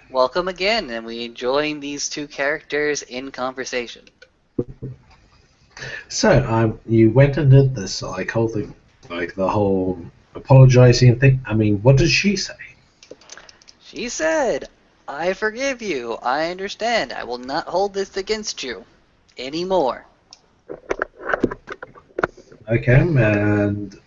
Welcome again, and we join these two characters in conversation. So, you went and did this like whole thing, like the whole apologizing thing. I mean, what did she say? She said, I forgive you. I understand. I will not hold this against you anymore. Okay, and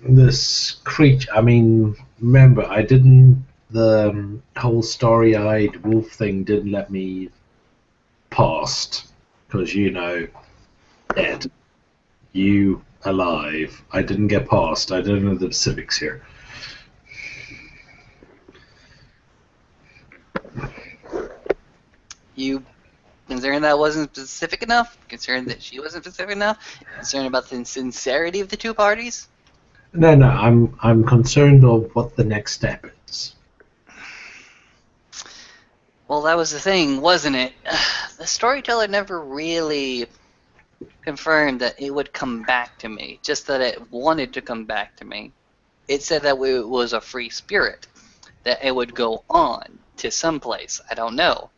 this creature. I mean, remember, I didn't. The whole story-eyed wolf thing didn't let me past because dead. You alive. I didn't get past. I don't know the specifics here. You concerned that wasn't specific enough? Concerned that she wasn't specific enough? Concerned about the sincerity of the two parties? No, no. I'm concerned of what the next step is. Well, that was the thing, wasn't it? The storyteller never really confirmed that it would come back to me, just that it wanted to come back to me. It said that it was a free spirit, that it would go on to someplace. I don't know.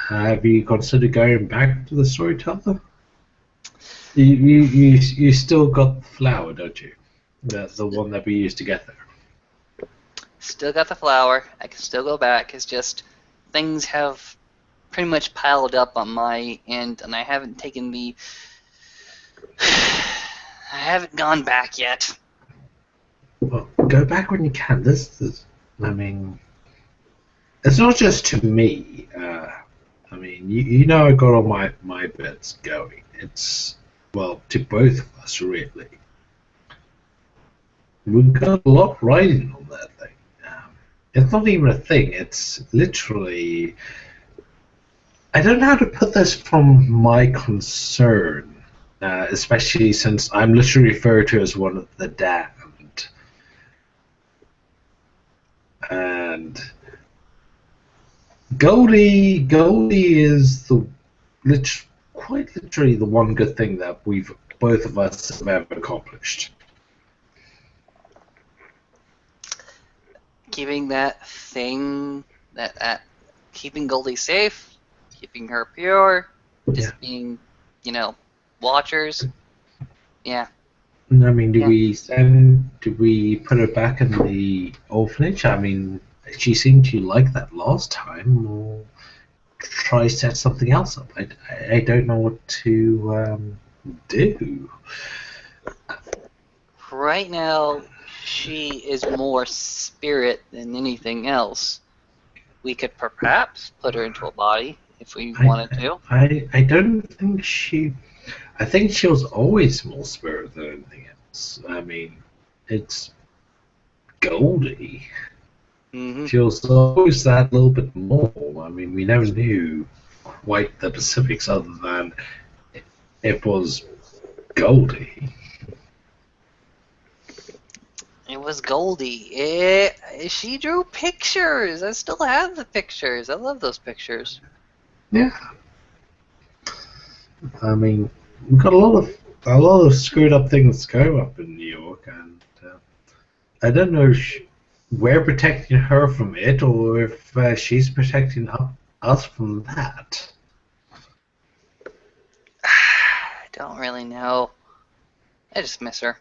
Have you considered going back to the storyteller? You still got the flower, don't you? The one that we used to get there. Still got the flower. I can still go back. It's just things have pretty much piled up on my end, and I haven't taken the. I haven't gone back yet. Well, go back when you can. I mean, it's not just to me. I mean, I got all my bits going. It's well to both of us really. We've got a lot riding on that thing. It's not even a thing. It's literally. I don't know how to put this from my concern, especially since I'm literally referred to as one of the damned. And Goldie is quite literally the one good thing that we've both of us have ever accomplished. Keeping that thing, that keeping Goldie safe, keeping her pure, Yeah. just being, watchers. Yeah, I mean, yeah. do we put her back in the orphanage? I mean, she seemed to like that last time, or try set something else up. I don't know what to do. Right now, she is more spirit than anything else. We could perhaps put her into a body if we I, wanted to. I don't think she. I think she was always more spirit than anything else. I mean, it's Goldie. Hmm. She was always that little bit more. I mean, we never knew quite the specifics other than it was Goldie. It was Goldie. She drew pictures. I still have the pictures. I love those pictures. Yeah, I mean, we've got a lot of screwed up things going up in New York, and I don't know if we're protecting her from it or if she's protecting us from that. I don't really know. I just miss her.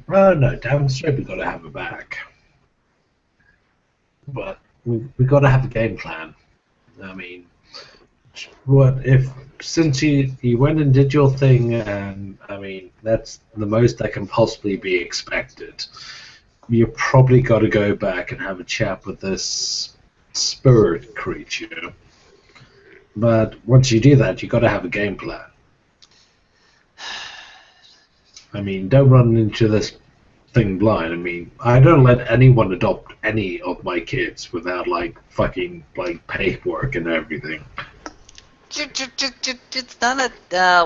Oh no, damn straight we got to have her back, but we got to have a game plan. I mean, what if since you went and did your thing, and I mean that's the most that can possibly be expected. You probably got to go back and have a chat with this spirit creature. But once you do that, you got to have a game plan. I mean, don't run into this thing blind. I mean, I don't let anyone adopt any of my kids without like fucking like paperwork and everything. It's not a.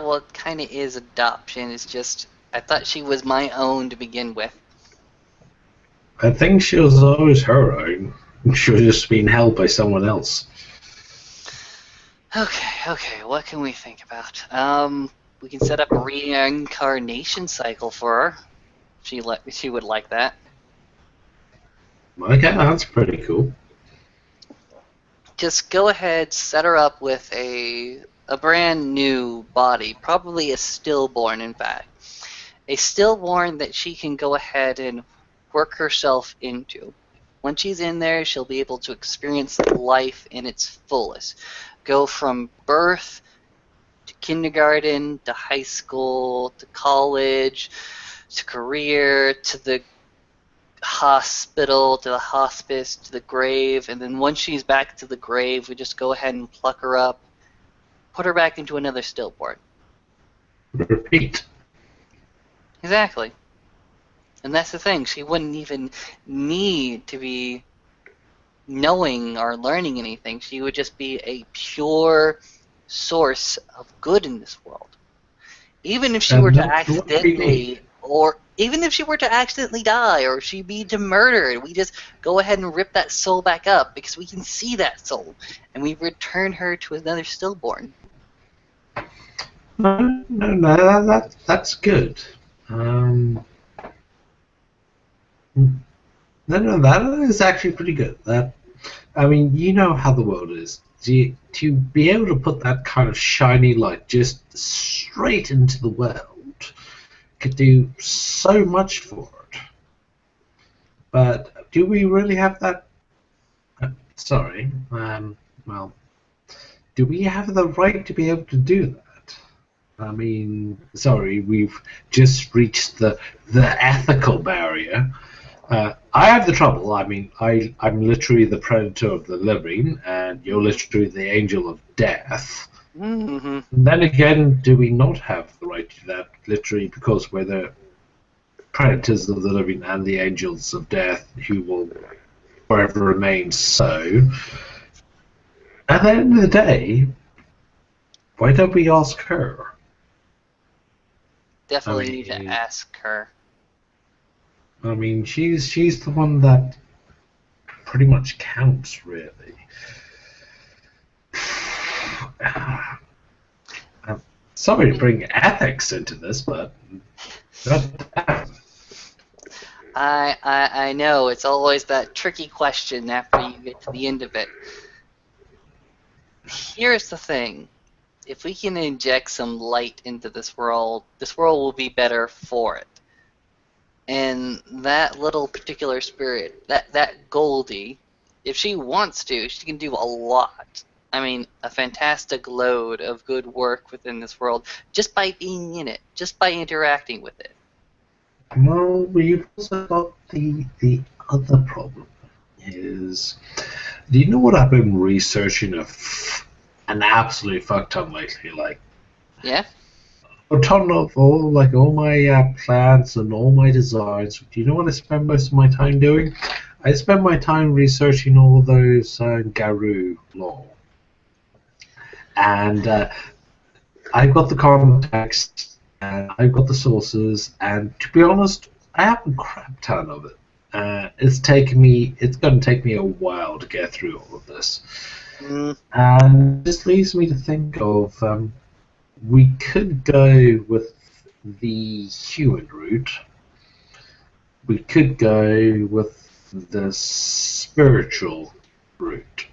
Well, it kind of is adoption. It's just I thought she was my own to begin with. I think she was always her own. She was just being held by someone else. Okay. What can we think about? We can set up a reincarnation cycle for her. She would like that. Okay, that's pretty cool. Just go ahead, set her up with a brand new body, probably a stillborn, in fact. A stillborn that she can go ahead and work herself into. Once she's in there, she'll be able to experience life in its fullest. Go from birth to kindergarten to high school to college to career to the hospital to the hospice to the grave, and then once she's back to the grave, we just go ahead and pluck her up, put her back into another stillborn. Repeat. Exactly. And that's the thing, she wouldn't even need to be knowing or learning anything. She would just be a pure source of good in this world. Even if she were And to that's what we need. accidentally, or even if she were to accidentally die, or she be murdered, we just go ahead and rip that soul back up because we can see that soul, and we return her to another stillborn. No, that's good. Um, that is actually pretty good. That, I mean, you know how the world is. To be able to put that kind of shiny light just straight into the world could do so much for it. But do we really have that? Sorry. Well, do we have the right to be able to do that? I mean, sorry, we've just reached the ethical barrier. I have the trouble. I mean, I'm literally the predator of the living, and you're literally the angel of death. Mm-hmm. Then again, do we not have the right to do that? Literally, because we're the predators of the living and the angels of death, who will forever remain so. At the end of the day, why don't we ask her? I Definitely need to mean, ask her. she's the one that pretty much counts, really. I'm sorry to bring ethics into this, but goddamn. I know, it's always that tricky question after you get to the end of it. Here's the thing. If we can inject some light into this world will be better for it. And that little particular spirit, that Goldie, if she wants to, she can do a lot. I mean, a fantastic load of good work within this world just by being in it, just by interacting with it. Well, we've also got the other problem is, do you know what I've been researching an absolute fuck ton lately? Like Yeah? a ton of all my plans and all my designs. Do you know what I spend most of my time doing? I spend my time researching all those Garou lore, and I've got the context, and I've got the sources, and to be honest, I have a crap ton of it. It's going to take me a while to get through all of this, Mm, and this leads me to think of we could go with the human route. We could go with the spiritual route.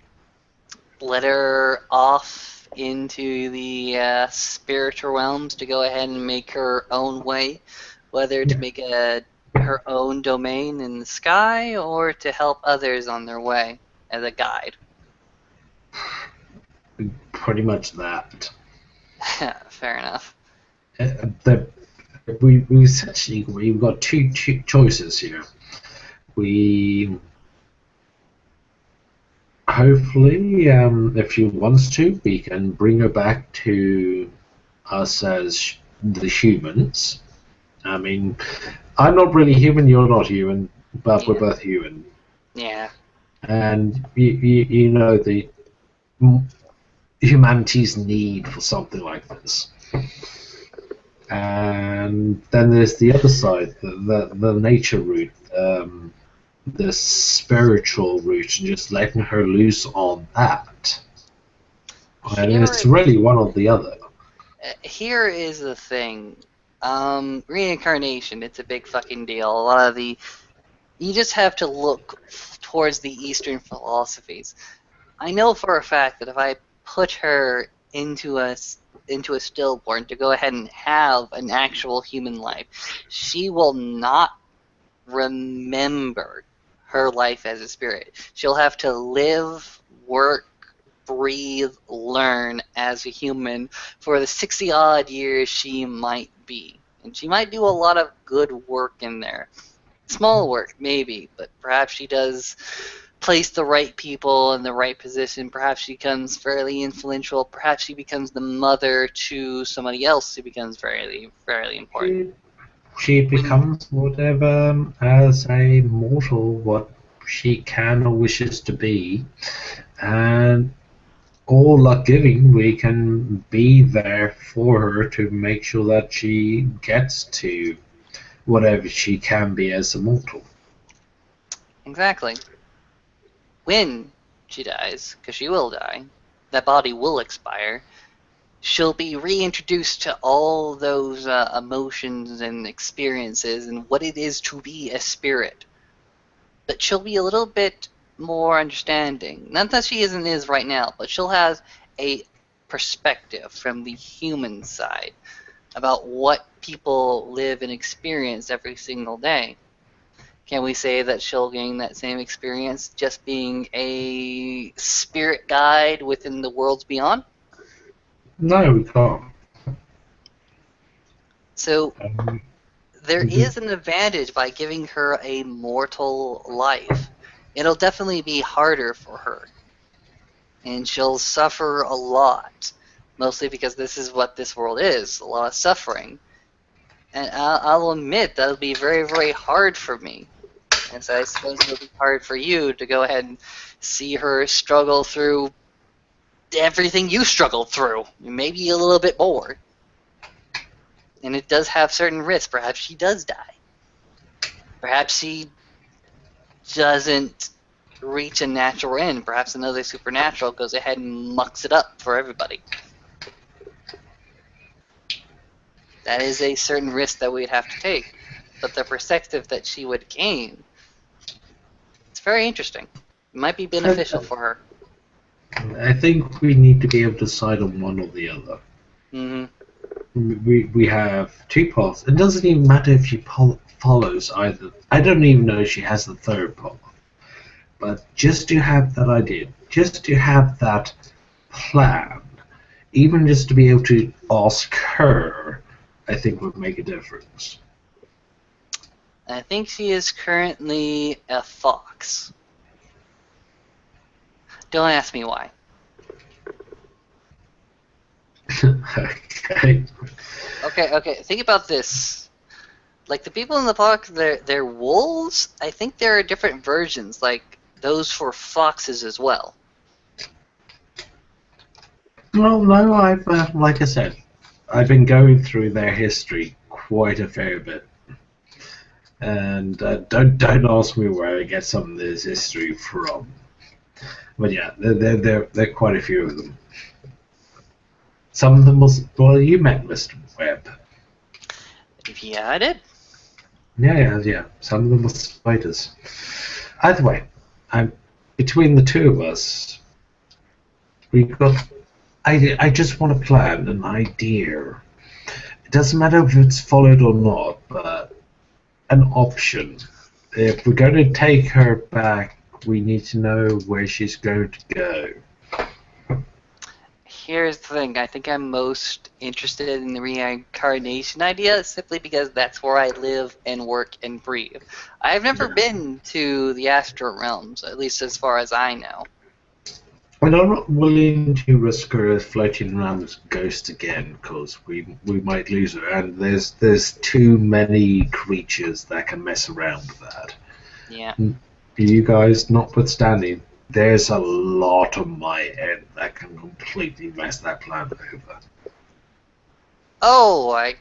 let her off into the spiritual realms to go ahead and make her own way, whether to Yeah. make her own domain in the sky or to help others on their way as a guide. Pretty much that. Fair enough. The, we essentially we've got two choices here. We hopefully, if she wants to, we can bring her back to us as the humans. I mean, I'm not really human. You're not human, but we're Yeah. both human. Yeah. And you know the humanity's need for something like this. And then there's the other side, the nature route, the spiritual route, and just letting her loose on that. And Here, it's really one or the other. here is the thing. Reincarnation, it's a big fucking deal. A lot of the You just have to look towards the Eastern philosophies. I know for a fact that if I put her into a stillborn to go ahead and have an actual human life, she will not remember her life as a spirit. She'll have to live, work, breathe, learn as a human for the 60 odd years she might be. And she might do a lot of good work in there. Small work, maybe, but perhaps she does place the right people in the right position. Perhaps she becomes fairly influential. Perhaps she becomes the mother to somebody else who becomes fairly important. She When becomes whatever as a mortal what she can or wishes to be, and all luck giving, we can be there for her to make sure that she gets to whatever she can be as a mortal. exactly when she dies, because she will die, that body will expire. She'll be reintroduced to all those emotions and experiences and what it is to be a spirit. But she'll be a little bit more understanding. Not that she isn't is right now, but she'll have a perspective from the human side about what people live and experience every single day. Can we say that she'll gain that same experience just being a spirit guide within the worlds beyond? No, we can't. So Um, there mhm. is an advantage by giving her a mortal life. It'll definitely be harder for her, and she'll suffer a lot, mostly because this is what this world is, a lot of suffering. And I'll admit that'll be very, very hard for me. And so I suppose it'll be hard for you to go ahead and see her struggle through everything you struggled through, maybe a little bit more. And it does have certain risks. Perhaps she does die. Perhaps she doesn't reach a natural end. Perhaps another supernatural goes ahead and mucks it up for everybody. That is a certain risk that we'd have to take. But the perspective that she would gain, it's very interesting. It might be beneficial for her. I think we need to be able to decide on one or the other. Mm-hmm. We have two paths. It doesn't even matter if she follows either. I don't even know if she has the third path. But just to have that idea, just to have that plan, even just to be able to ask her, I think would make a difference. I think she is currently a fox. Don't ask me why. Okay. Okay. Think about this. Like the people in the park, they're wolves. I think there are different versions, like those for foxes as well. Well, no, I've like I said, I've been going through their history quite a fair bit, and don't ask me where I get some of this history from. But yeah, there are quite a few of them. Some of them was well, you met Mr. Webb. Yeah, I did. Yeah. Some of them were spiders. Either way, I'm between the two of us. We got. I just want to plan an idea. It doesn't matter if it's followed or not, but an option. If we're going to take her back, we need to know where she's going to go. Here's the thing. I think I'm most interested in the reincarnation idea simply because that's where I live and work and breathe. I've never Yeah. been to the astral realms, at least as far as I know. And I'm not willing to risk her floating around as a ghost again, because we might lose her, and there's too many creatures that can mess around with that. Yeah. You guys notwithstanding, there's a lot on my end that can completely mess that plan over. Oh, I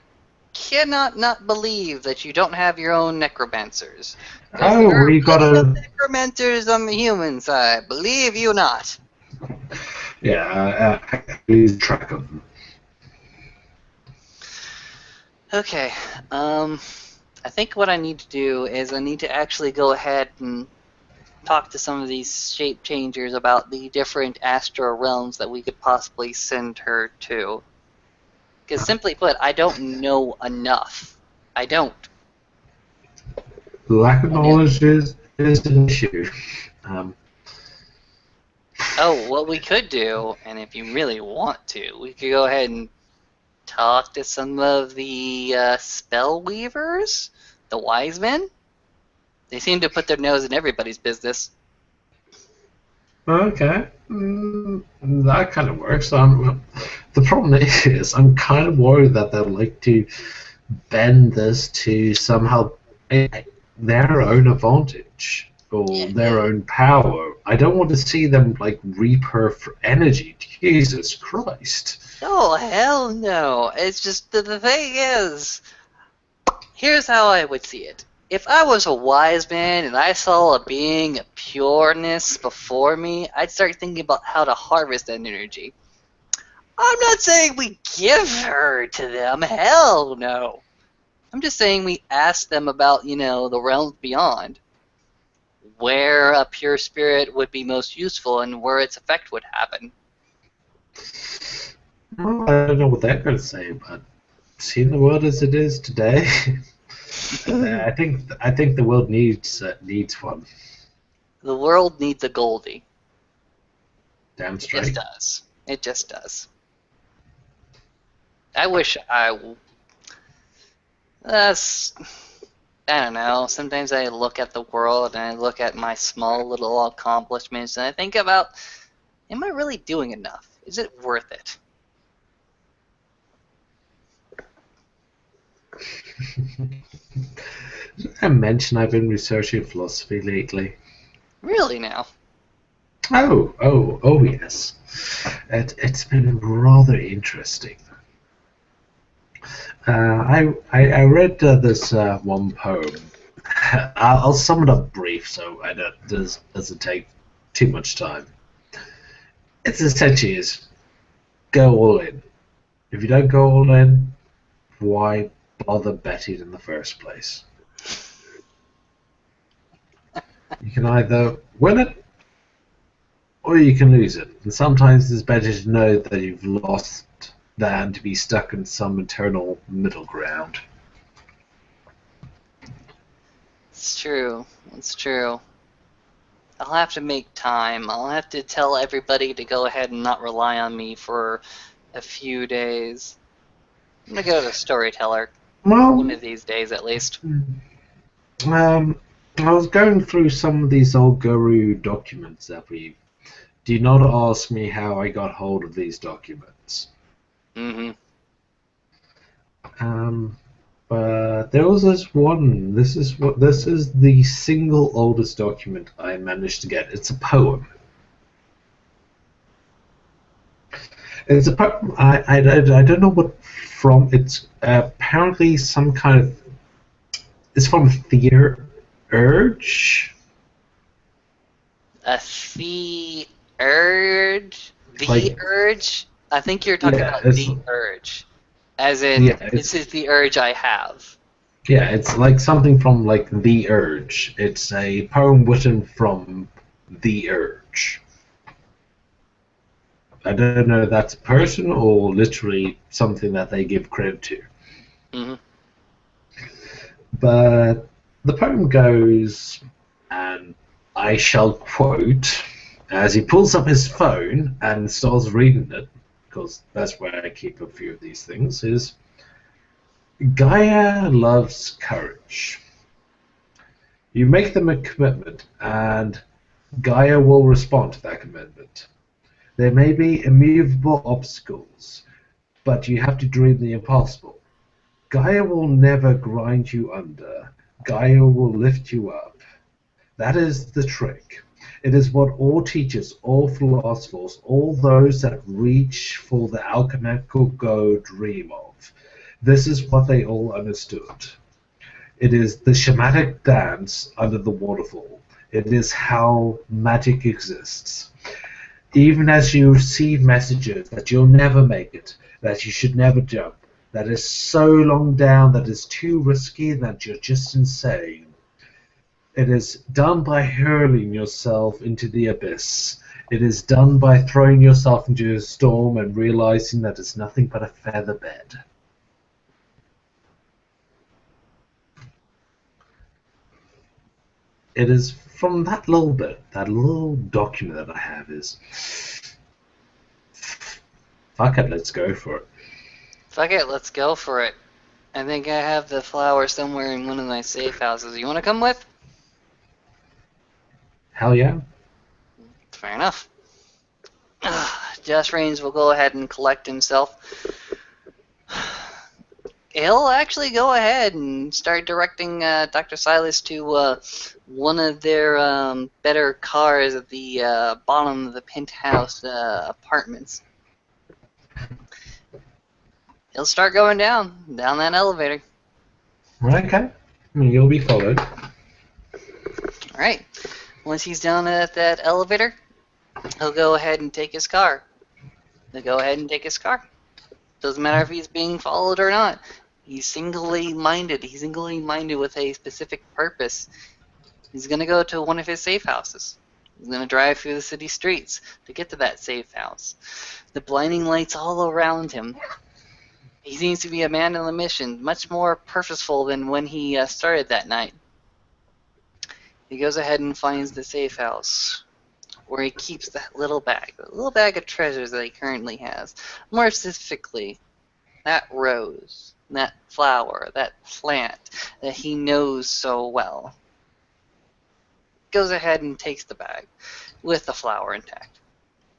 cannot not believe that you don't have your own necromancers. Because Oh, there are we plenty of gotta, necromancers on the human side, believe you not. yeah, I lose track of them. Okay, um, I think what I need to do is I need to actually go ahead and talk to some of these shape changers about the different astral realms that we could possibly send her to. Because simply put, I don't know enough. I don't. Lack of And knowledge is an issue. oh, what we could do, and if you really want to, we could go ahead and talk to some of the spell weavers, the wise men. They seem to put their nose in everybody's business. Okay, that kind of works. The problem is, I'm kind of worried that they'll like to bend this to somehow their own advantage or their own power. I don't want to see them like reap her for energy. Jesus Christ! Oh, hell no. It's just the thing is, here's how I would see it. If I was a wise man and I saw a being of pureness before me, I'd start thinking about how to harvest that energy. I'm not saying we give her to them. Hell no. I'm just saying we ask them about, the realms beyond. Where a pure spirit would be most useful and where its effect would happen. Well, I don't know what they're going to say, but seeing the world as it is today, I think the world needs one. The world needs a Goldie. Damn It straight. just does. It just does. I wish I don't know. Sometimes I look at the world and I look at my small little accomplishments and I think about, am I really doing enough? Is it worth it? I mentioned I've been researching philosophy lately. Really now? Oh, yes. It's been rather interesting. I read this one poem. I'll sum it up brief so I don't doesn't take too much time. It's essentially is go all in. If you don't go all in, why bother betting in the first place? You can either win it or you can lose it. And sometimes it's better to know that you've lost than to be stuck in some eternal middle ground. It's true. It's true. I'll have to make time. I'll have to tell everybody to go ahead and not rely on me for a few days. I'm gonna go to Storyteller. Well, One of these days, at least. I was going through some of these old Guru documents that we. Do not ask me how I got hold of these documents. Mm-hmm. But there was this one. This is the single oldest document I managed to get. It's a poem. It's a poem. I don't know what from. It's apparently some kind of. It's from Urge. The urge? The Like, urge? I think you're talking yeah, about the urge. As in, yeah, this is the urge I have. yeah, it's like something from like The Urge. It's a poem written from The Urge. I don't know if that's a person or literally something that they give credit to. Mm-hmm. But the poem goes, and I shall quote, as he pulls up his phone and starts reading it, because that's where I keep a few of these things, is Gaia loves courage. You make them a commitment, and Gaia will respond to that commitment. There may be immovable obstacles, but you have to dream the impossible. Gaia will never grind you under. Gaia will lift you up. That is the trick. It is what all teachers, all philosophers, all those that reach for the alchemical goal dream of. This is what they all understood. It is the shamanic dance under the waterfall. It is how magic exists. Even as you receive messages that you'll never make it, that you should never jump, that is so long down that is too risky that you're just insane. It is done by hurling yourself into the abyss. It is done by throwing yourself into a storm and realizing that it's nothing but a feather bed. It is from that little bit, that little document that I have is, fuck it, let's go for it. Fuck it, let's go for it. I think I have the flower somewhere in one of my safe houses. You want to come with? Hell yeah. Fair enough. Josh Raines will go ahead and collect himself. He'll actually go ahead and start directing Dr. Silas to one of their better cars at the bottom of the penthouse apartments. He'll start going down that elevator. Okay. I mean, you'll be followed. Alright. Once he's down at that elevator, he'll go ahead and take his car. Doesn't matter if he's being followed or not. He's singly minded. He's singly minded with a specific purpose. He's going to go to one of his safe houses. He's going to drive through the city streets to get to that safe house. The blinding lights all around him. He seems to be a man on a mission, much more purposeful than when he started that night. He goes ahead and finds the safe house, where he keeps that little bag of treasures that he currently has. More specifically, that rose, that flower, that plant that he knows so well. Goes ahead and takes the bag with the flower intact.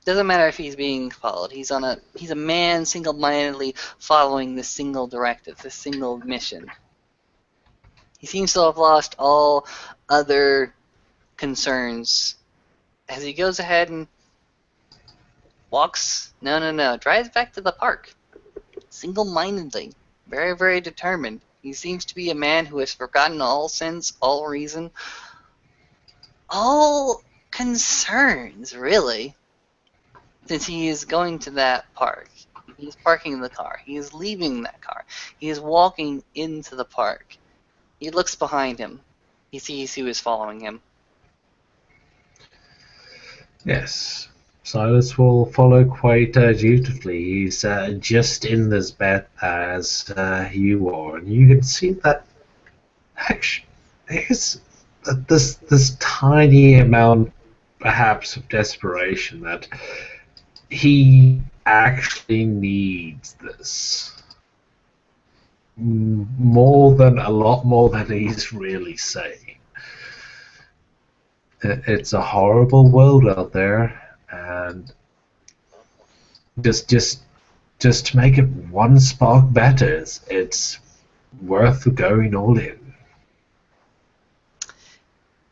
Doesn't matter if he's being followed. He's a man single-mindedly following this single directive, this single mission. He seems to have lost all other concerns as he goes ahead and drives back to the park. Single-mindedly, very, very determined. He seems to be a man who has forgotten all sense, all reason, all concerns, really. Since he is going to that park, he is parking the car, he is leaving that car, he is walking into the park. He looks behind him. He sees who is following him. Yes. Silas will follow quite dutifully. He's just in this bed as you are, and you can see that actually there's this tiny amount, perhaps, of desperation that he actually needs this a lot more than he's really saying. It's a horrible world out there, and just to make it one spark better, it's worth going all in.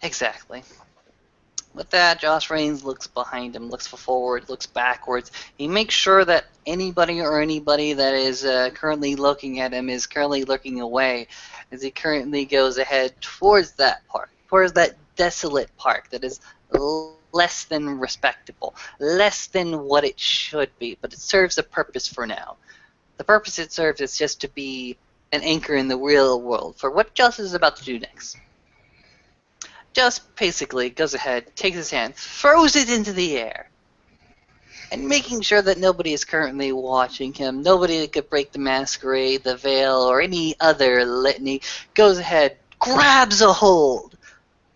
Exactly. With that, Josh Raines looks behind him, looks forward, looks backwards. He makes sure that anybody that is currently looking at him is currently looking away, as he currently goes ahead towards that park, towards that desolate park that is less than respectable, less than what it should be, but it serves a purpose for now. The purpose it serves is just to be an anchor in the real world for what Josh is about to do next. Just basically goes ahead, takes his hand, throws it into the air, and making sure that nobody is currently watching him, nobody could break the masquerade, the veil, or any other litany, goes ahead, grabs a hold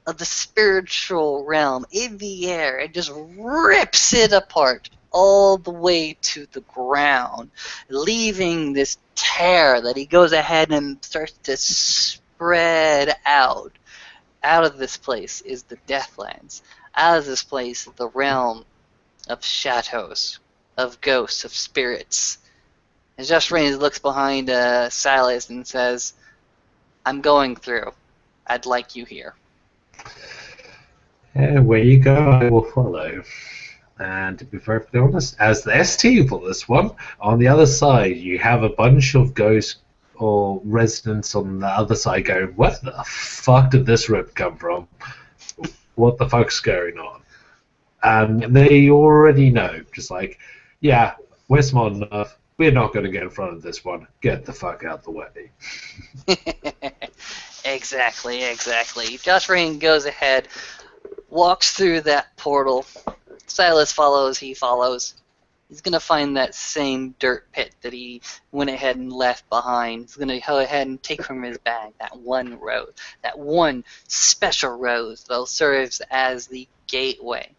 of the spiritual realm in the air, and just rips it apart all the way to the ground, leaving this tear that he goes ahead and starts to spread out. Out of this place is the Deathlands. Out of this place is the realm of shadows, of ghosts, of spirits. And Josh Raines looks behind Silas and says, "I'm going through. I'd like you here." Where you go, I will follow. And to be perfectly honest, as the ST for this one, on the other side you have a bunch of ghosts or residents on the other side going, "Where the fuck did this rip come from? What the fuck's going on?" And they already know, just like, yeah, we're smart enough, we're not going to get in front of this one. Get the fuck out the way. Exactly. Josh Rain goes ahead, walks through that portal. Silas follows, he follows. He's going to find that same dirt pit that he went ahead and left behind. He's going to go ahead and take from his bag that one rose, that one special rose that serves as the gateway.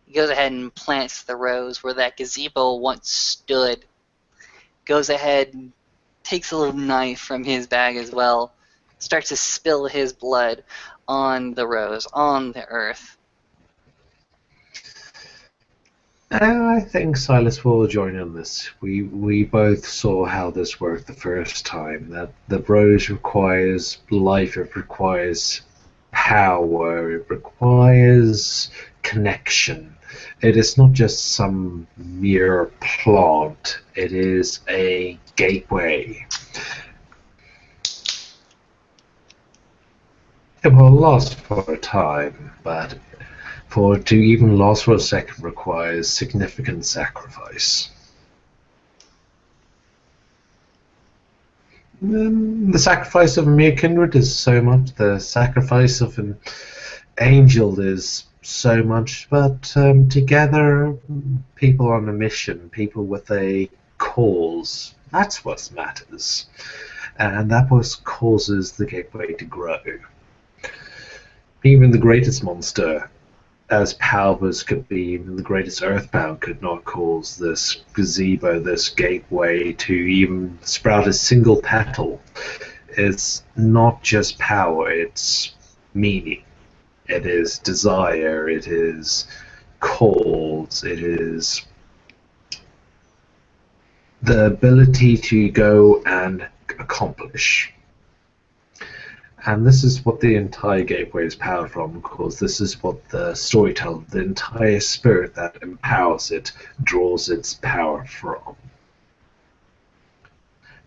He goes ahead and plants the rose where that gazebo once stood. Goes ahead and takes a little knife from his bag as well. Starts to spill his blood on the rose, on the earth. I think Silas will join in this. We both saw how this worked the first time. That the rose requires life, it requires power, it requires connection. It is not just some mere plant, it is a gateway. It will last for a time, but for it to even last for a second requires significant sacrifice. The sacrifice of a mere kindred is so much, the sacrifice of an angel is so much, but together, people on a mission, people with a cause, that's what matters. And that what causes the gateway to grow. Even the greatest monster, as powerful as could be, even the greatest earthbound could not cause this gazebo, this gateway, to even sprout a single petal. It's not just power, it's meaning. It is desire, it is cause, it is the ability to go and accomplish. And this is what the entire gateway is powered from, because this is what the storyteller, the entire spirit that empowers it, draws its power from.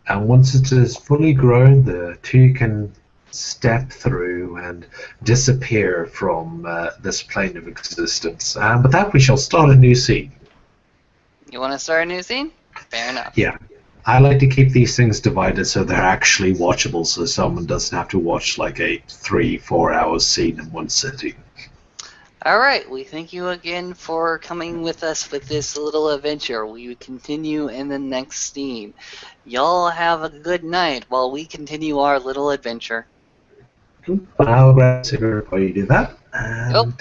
And once it is fully grown, the two can step through and disappear from this plane of existence. And with that, we shall start a new scene. You want to start a new scene? Fair enough. Yeah. I like to keep these things divided so they're actually watchable, so someone doesn't have to watch like a 3-4 hour scene in one sitting. Alright, we thank you again for coming with us with this little adventure. We continue in the next scene. Y'all have a good night while we continue our little adventure. I'll grab a cigarette while you do that, and